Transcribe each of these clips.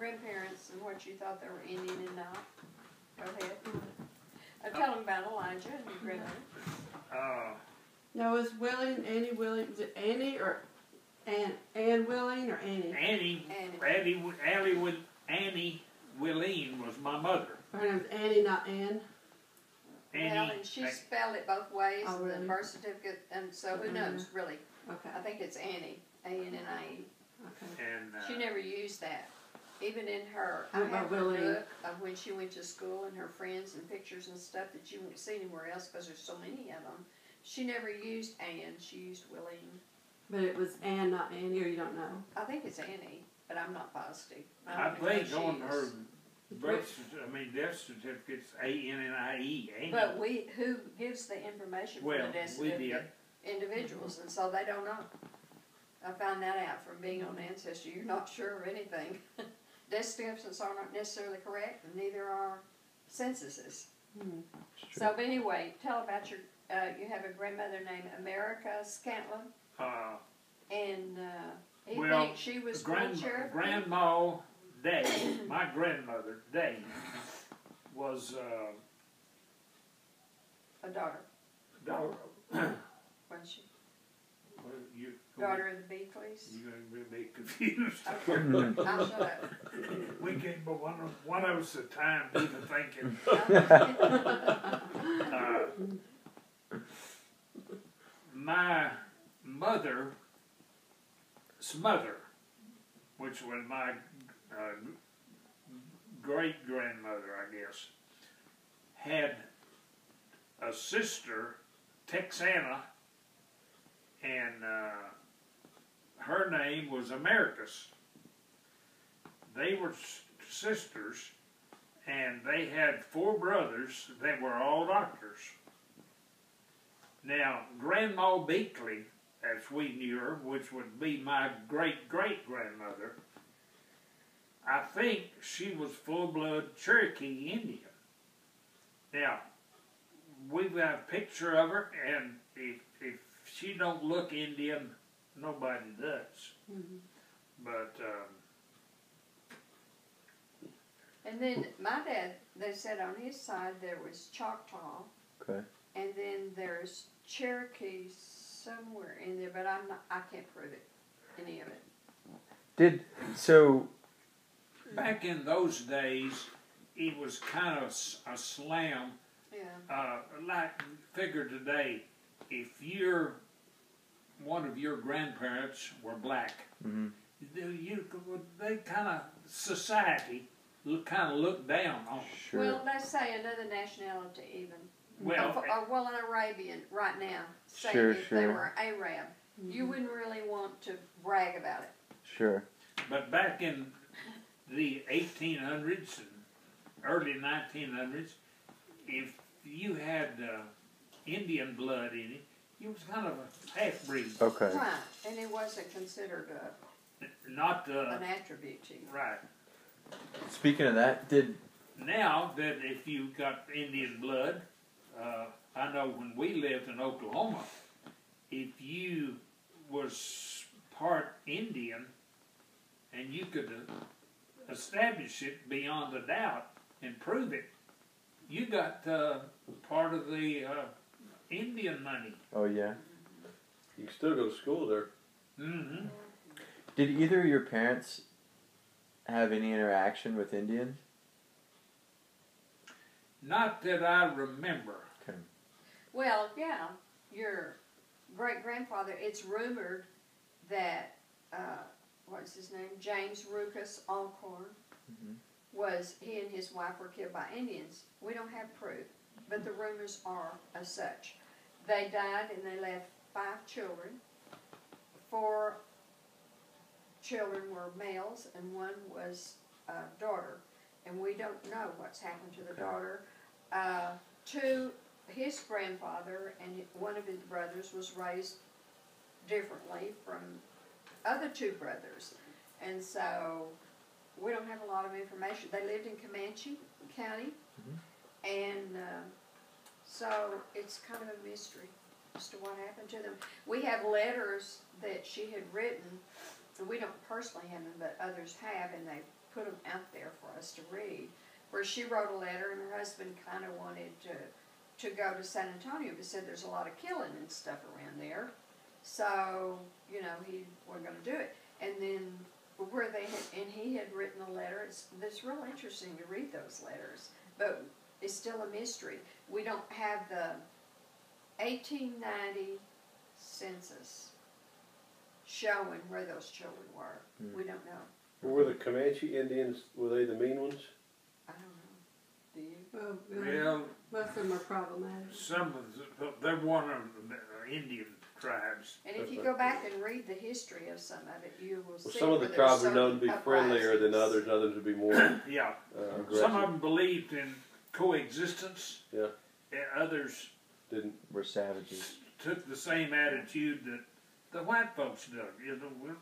grandparents and what you thought they were Indian and not. Go ahead. Tell them about Elijah and your grandmother. No, is Willing, Annie Willing, was it Annie or Ann Willing or Annie? Annie Willeen was my mother. Her name's Annie, not Ann? Well, and she spelled it both ways in really? the birth certificate, and so who knows, really. Okay. I think it's Annie, A-N-N-I-E. Okay. And, she never used that. Even in her, I What about have a Willie? book of when she went to school and her friends and pictures and stuff that you won't see anywhere else because there's so many of them. She never used Ann, she used Willeen. But it was Ann, not Annie, or you don't know? I think it's Annie, but I'm not positive. I think on her death certificate's A-N-N-I-E. Annie. But who gives the information for the death we certificate? Individuals, and so they don't know. I found that out from being on Ancestry. You're not sure of anything. Death certificates are not necessarily correct, and neither are censuses. So, but anyway, tell about your, you have a grandmother named America Scantlin. And he thinks she was Grandma Day, my grandmother, Day, was a daughter. Wasn't she? Daughter of the Beakleys? You're going to be confused. Okay. I'll shut up. We can't but one of us at a time do the thinking. My mother's mother, which was my great-grandmother, I guess, had a sister, Texana, and her name was Americus. They were sisters, and they had 4 brothers that were all doctors. Now, Grandma Beakley, as we knew her, which would be my great-great-grandmother, I think she was full-blood Cherokee Indian. Now, we've got a picture of her, and if she don't look Indian, nobody does. But and then my dad, they said on his side there was Choctaw. Okay. And then there's Cherokee somewhere in there, but I can't prove it, any of it. Back in those days, it was kind of a slam. Yeah. Like, figure today, if one of your grandparents were black, they kind of, society kind of looked down on them. Sure. Well, let's say another nationality even. Well, an Arabian right now, say if they were Arab, you wouldn't really want to brag about it. Sure. But back in the 1800s and early 1900s, if you had Indian blood in it, you was kind of a half-breed. Okay. Right, and it wasn't considered not an attribute to you. Right. Speaking of that, now that if you got Indian blood, I know when we lived in Oklahoma, if you was part Indian and you could establish it beyond a doubt and prove it, you got part of the Indian money. Oh yeah. You can still go to school there. Mm-hmm. Did either of your parents have any interaction with Indians? Not that I remember. Okay. Well, yeah, your great-grandfather, it's rumored that, what's his name, James Rucus Allcorn, he and his wife were killed by Indians. We don't have proof, but the rumors are as such. They died and they left 5 children. 4 children were males and 1 was a daughter. And we don't know what's happened to the daughter. His grandfather and one of his brothers was raised differently from other 2 brothers. And so we don't have a lot of information. They lived in Comanche County, and so it's kind of a mystery as to what happened to them. We have letters that she had written we don't personally have them, but others have, and they put them out there for us to read. Where she wrote a letter, and her husband kind of wanted to go to San Antonio, but said there's a lot of killing and stuff around there. So, you know, he wasn't going to do it. And then where they had, and he had written a letter. It's real interesting to read those letters, but it's still a mystery. We don't have the 1890 census showing where those children were. We don't know. Were the Comanche Indians, were they the mean ones? I don't know. Do you? Well, Well, most of them are problematic. some of they're one of the Indian tribes. And if you go back and read the history of some of it, you will Well, see some of the where tribes there's are known to be certain friendlier than uprisings. others would be more Yeah, aggressive. some of them believed in coexistence. Yeah. And others Didn't. We're savages. took the same attitude that the white folks did. You know, we're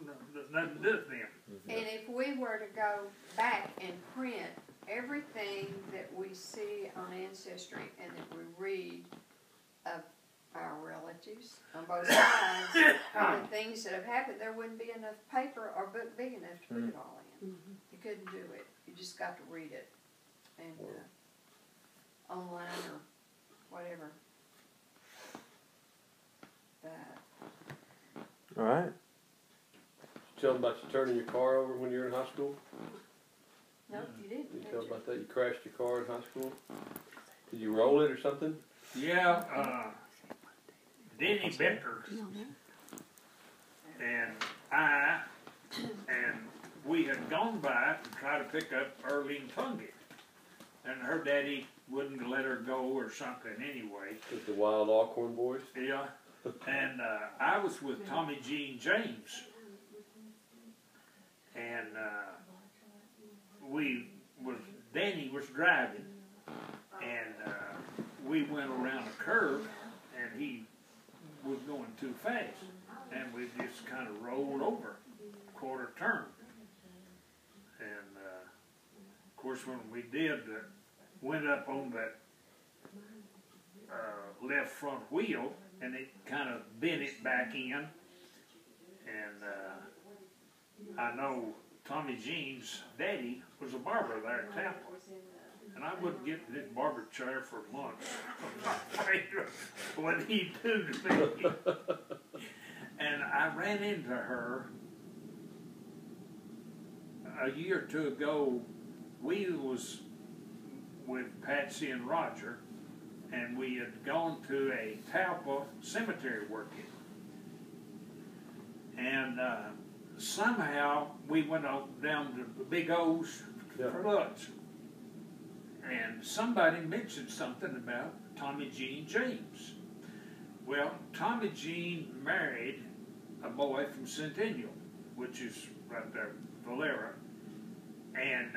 nothing to do with them. And if we were to go back and print everything that we see on Ancestry and that we read of our relatives on both sides and the things that have happened, there wouldn't be enough paper or book big enough to put it all in. You couldn't do it. You just got to read it and online or whatever. But All right. Tell them about you turning your car over when you were in high school? no, you didn't. You did tell you? about that? You crashed your car in high school? Did you roll it or something? Yeah, Denny Becker and I, and we had gone by to try to pick up Earlene Tungate. And her daddy wouldn't let her go or something anyway. With the Wild Allcorn boys? Yeah. And I was with Tommy Jean James. And Danny was driving. And we went around a curve, and he was going too fast. And we just kind of rolled over, quarter turn. And of course, when we did, went up on that left front wheel, and it kind of bent it back in. And I know Tommy Jean's daddy was a barber there at Tampa. And I wouldn't get in his barber chair for months. What he do to me. And I ran into her a year or two ago. We was with Patsy and Roger, and we had gone to a Talpa cemetery working. And somehow we went down to the Big O's for lunch. And somebody mentioned something about Tommy Jean James. Well, Tommy Jean married a boy from Centennial, which is right there, Valera. And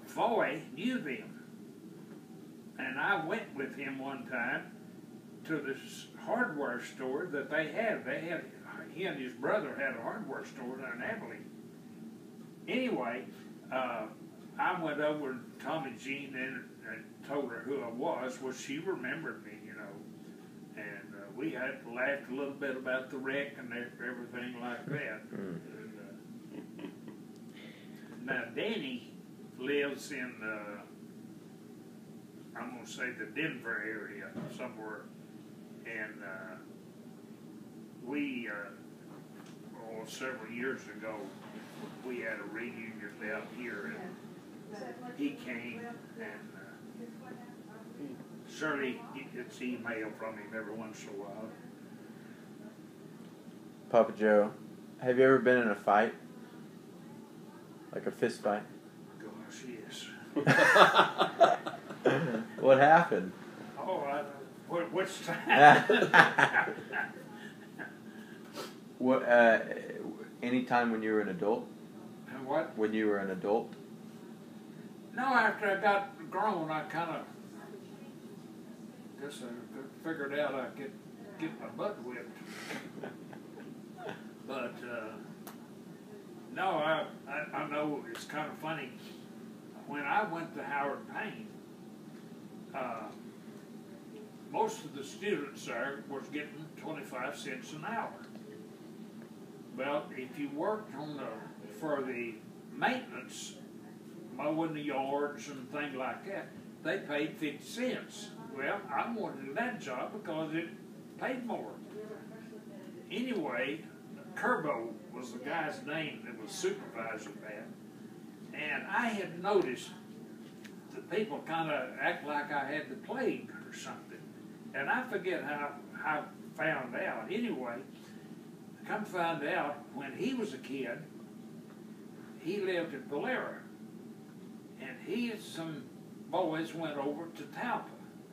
Foy knew them. And I went with him one time to this hardware store that they had. He and his brother had a hardware store down in Abilene. Anyway, I went over to Tommy Jean and told her who I was. Well, she remembered me, you know. And we had laughed a little bit about the wreck and everything like that. And, now, Danny lives in, I'm going to say the Denver area somewhere. And we, several years ago, we had a reunion out here, and he came, and Shirley gets email from him every once in a while. Papa Joe, have you ever been in a fight? Like a fist fight? Gosh, yes. What happened? Oh, which time? What? Any time when you were an adult? And what? When you were an adult? No, after I got grown, I kind of guess I figured out I could get my butt whipped. But no, I know it's kind of funny. When I went to Howard Payne, most of the students there was getting 25 cents an hour. Well, if you worked for the maintenance, mowing the yards and things like that, they paid 50 cents. Well, I wanted that job because it paid more. Anyway, Kerbo was the guy's name that was supervising that. And I had noticed that people kind of act like I had the plague or something. And I forget how I found out. Anyway, come find out, when he was a kid, he lived at Valera. And he and some boys went over to Talpa,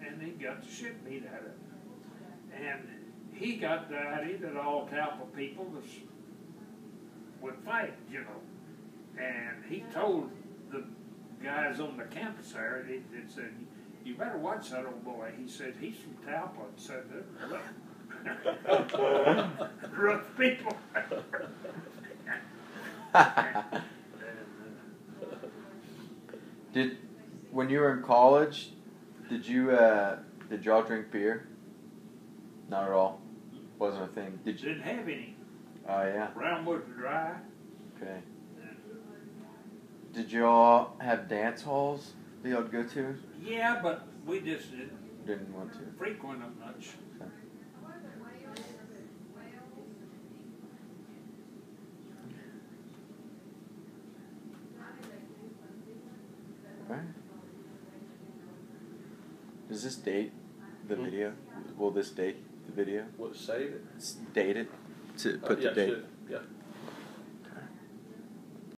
and he got the shit beat out of him. And he got the idea that all Talpa people would fight, you know. And he told the guys on the campus there, he said, "You better watch that old boy." He said, "He's from Talpa." And said, rough people. When you were in college, did y'all drink beer? Not at all. Wasn't a thing. Didn't have any. Oh yeah. Brown was dry. Okay. Did y'all have dance halls that y'all go to? Yeah, but we just Didn't want to. frequent them much. Alright. Does this date the video? Will this date the video? What, save it? Date it to put Yeah, the date. should. Yeah.